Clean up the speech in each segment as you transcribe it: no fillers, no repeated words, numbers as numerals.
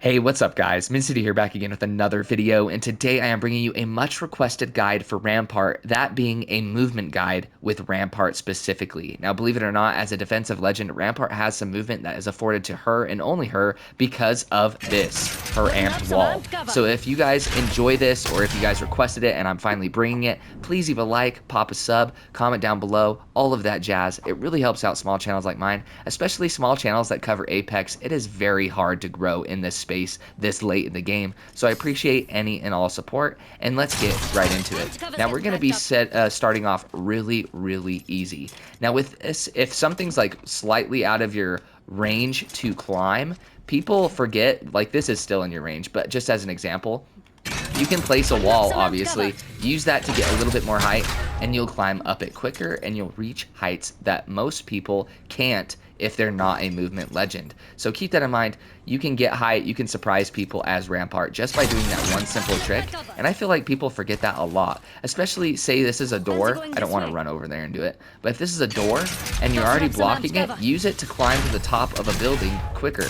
Hey, what's up guys? City here back again with another video, and today I am bringing you a much requested guide for Rampart, that being a movement guide with Rampart specifically. Now, believe it or not, as a defensive legend, Rampart has some movement that is afforded to her and only her because of this, her amped wall. So if you guys enjoy this, or if you guys requested it and I'm finally bringing it, please leave a like, pop a sub, comment down below, all of that jazz. It really helps out small channels like mine, especially small channels that cover Apex. It is very hard to grow in this space this late in the game, so I appreciate any and all support, and let's get right into it. Now we're going to be starting off really easy. Now with this, if something's like slightly out of your range to climb, people forget, like this is still in your range, but just as an example, you can place a wall, obviously, use that to get a little bit more height, and you'll climb up it quicker, and you'll reach heights that most people can't if they're not a movement legend. So keep that in mind. You can get height, you can surprise people as Rampart just by doing that one simple trick, and I feel like people forget that a lot. Especially, say this is a door. I don't want to run over there and do it, but if this is a door and you're already blocking it, use it to climb to the top of a building quicker.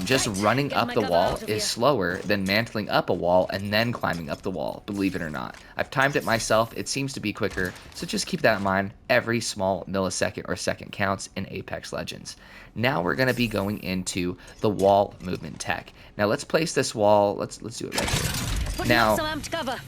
Just running up the wall is slower than mantling up a wall and then climbing up the wall, believe it or not. I've timed it myself, it seems to be quicker, so just keep that in mind. Every small millisecond or second counts in Apex Legends. Now we're going to be going into the wall movement tech. Now let's place this wall, let's do it right here. Now,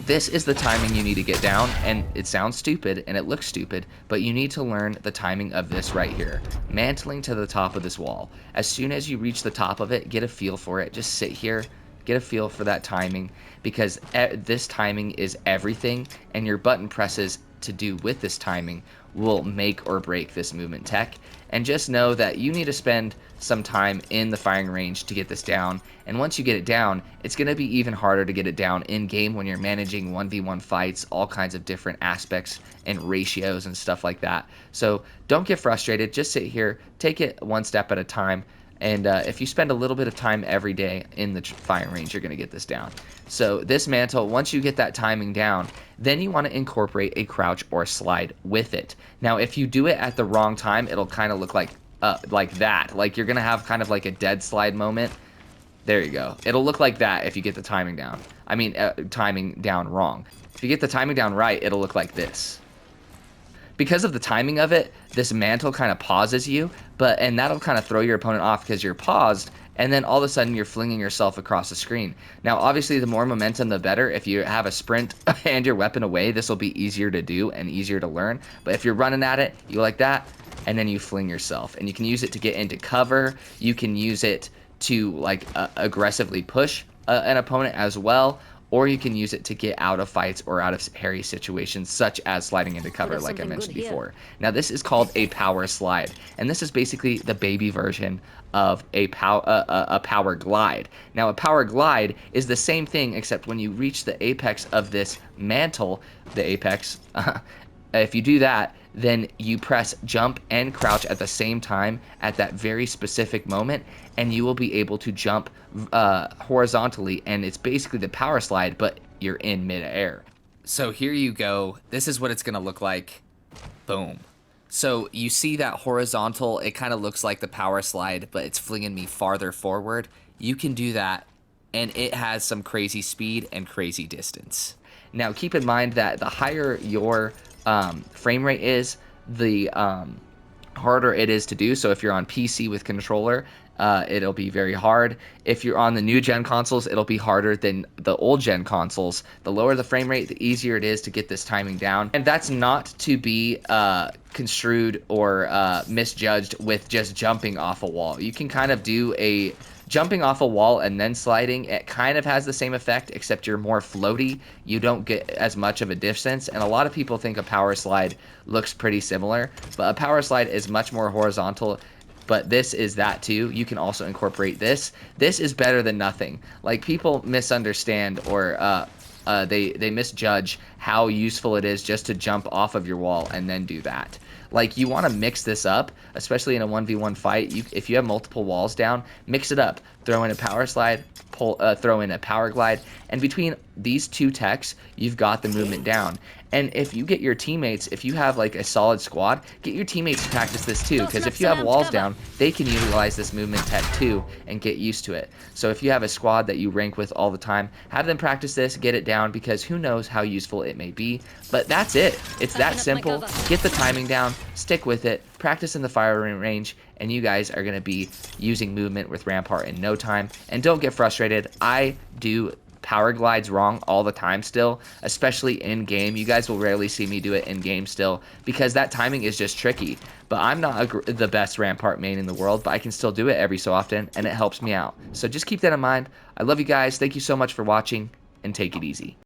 this is the timing you need to get down, and it sounds stupid and it looks stupid, but you need to learn the timing of this right here. Mantling to the top of this wall. As soon as you reach the top of it, get a feel for it. Just sit here, get a feel for that timing, because this timing is everything, and your button presses to do with this timing will make or break this movement tech. And just know that you need to spend some time in the firing range to get this down, and once you get it down, it's going to be even harder to get it down in game when you're managing 1v1 fights, all kinds of different aspects and ratios and stuff like that. So don't get frustrated, just sit here, take it one step at a time. And if you spend a little bit of time every day in the firing range, you're going to get this down. So this mantle, once you get that timing down, then you want to incorporate a crouch or slide with it. Now, if you do it at the wrong time, it'll kind of look like that. Like you're going to have kind of like a dead slide moment. There you go. It'll look like that if you get the timing down. I mean, timing down wrong. If you get the timing down right, it'll look like this. Because of the timing of it, this mantle kind of pauses you, and that'll kind of throw your opponent off because you're paused, and then all of a sudden you're flinging yourself across the screen. Now, obviously, the more momentum, the better. If you have a sprint and your weapon away, this will be easier to do and easier to learn. But if you're running at it, you go like that, and then you fling yourself. And you can use it to get into cover. You can use it to like aggressively push an opponent as well. Or you can use it to get out of fights or out of hairy situations, such as sliding into cover, like I mentioned before. Now, this is called a power slide, and this is basically the baby version of a power glide. Now, a power glide is the same thing, except when you reach the apex of this mantle, the apex, if you do that, then you press jump and crouch at the same time at that very specific moment, and you will be able to jump horizontally, and it's basically the power slide, but you're in midair. So here you go. This is what it's going to look like. Boom. So you see that horizontal, it kind of looks like the power slide, but it's flinging me farther forward. You can do that, and it has some crazy speed and crazy distance. Now keep in mind that the higher your frame rate is, the harder it is to do. So if you're on PC with controller, it'll be very hard. If you're on the new gen consoles, it'll be harder than the old gen consoles. The lower the frame rate, the easier it is to get this timing down. And that's not to be construed or misjudged with just jumping off a wall. You can kind of do a jumping off a wall and then sliding. It kind of has the same effect, except you're more floaty. You don't get as much of a distance, and a lot of people think a power slide looks pretty similar, but a power slide is much more horizontal. But this is that too. You can also incorporate this. This is better than nothing. Like, people misunderstand or they misjudge how useful it is just to jump off of your wall and then do that. Like, you want to mix this up, especially in a 1v1 fight. If you have multiple walls down, mix it up. throw in a power slide, throw in a power glide, and between these two techs, you've got the movement down. And if you get your teammates, if you have like a solid squad, get your teammates to practice this too, because if you have walls down, they can utilize this movement tech too and get used to it. So if you have a squad that you rank with all the time, have them practice this, get it down, because who knows how useful it may be. But that's it. It's that simple. Get the timing down, stick with it, practice in the firing range, and you guys are going to be using movement with Rampart in no time. And don't get frustrated. I do power glides wrong all the time still, especially in game. You guys will rarely see me do it in game still, because that timing is just tricky. But I'm not the best Rampart main in the world, but I can still do it every so often, and it helps me out. So just keep that in mind. I love you guys. Thank you so much for watching, and take it easy.